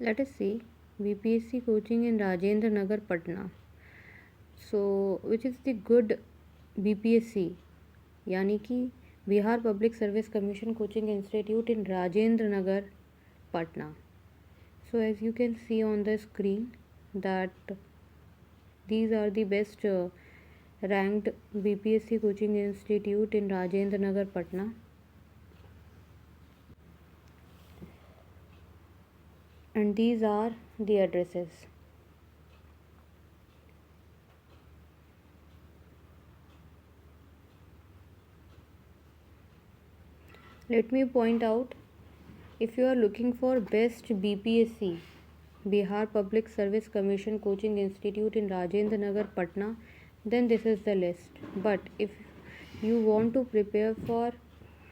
Let us see BPSC coaching in Rajendra Nagar Patna. So, which is the good BPSC, यानी कि Bihar public service commission coaching institute in Rajendra Nagar Patna. So as you can see on the screen that these are the best ranked BPSC coaching institute in Rajendra Nagar Patna. And these are the addresses. Let me point out, if you are looking for best BPSC, Bihar Public Service Commission Coaching Institute in Rajendra Nagar Patna, then this is the list. But if you want to prepare for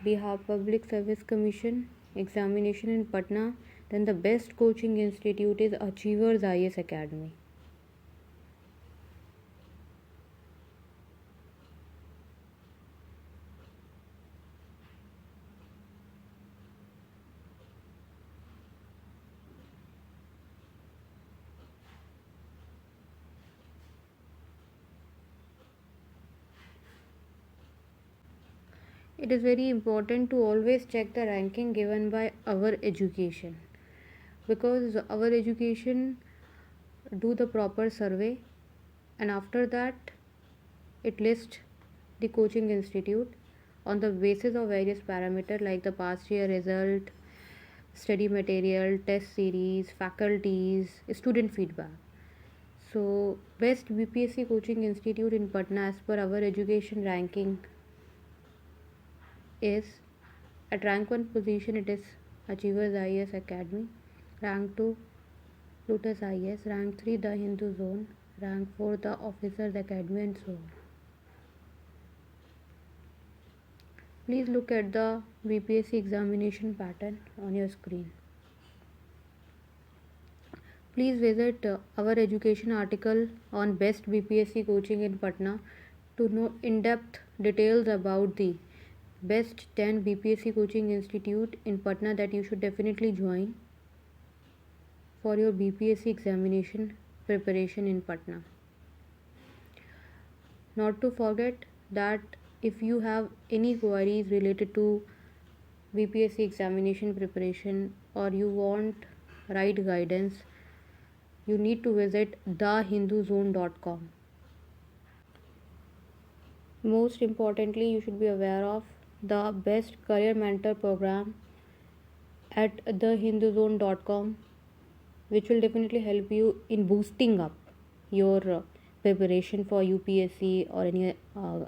Bihar Public Service Commission examination in Patna, then the best coaching institute is Achievers IS Academy. It is very important to always check the ranking given by our education, because our education do the proper survey and after that it lists the coaching institute on the basis of various parameters like the past year result, study material, test series, faculties, student feedback. So best BPSC coaching institute in Patna as per our education ranking is, at rank 1 position it is Achievers IS Academy, rank 2 Lotus IS, rank 3 The Hindu Zone, rank 4 The Officers Academy, and so on. Please look at the BPSC examination pattern on your screen. Please visit our education article on best BPSC coaching in Patna to know in-depth details about the best 10 BPSC coaching institute in Patna that you should definitely join for your BPSC examination preparation in Patna. Not to forget that if you have any queries related to BPSC examination preparation or you want right guidance, you need to visit thehinduzone.com. Most importantly, you should be aware of the best career mentor program at thehinduzone.com, which will definitely help you in boosting up your preparation for UPSC or any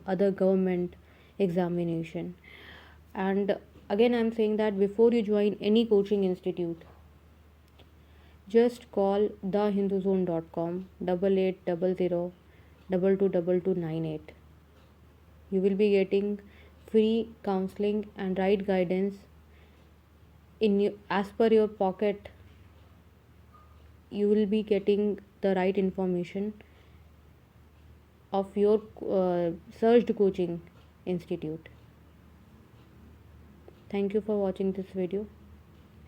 other government examination. And again, I'm saying that before you join any coaching institute, just call thehinduzone.com 8800 You will be getting free counseling and right guidance as per your pocket. You will be getting the right information of your searched coaching institute. Thank you for watching this video.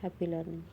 Happy learning.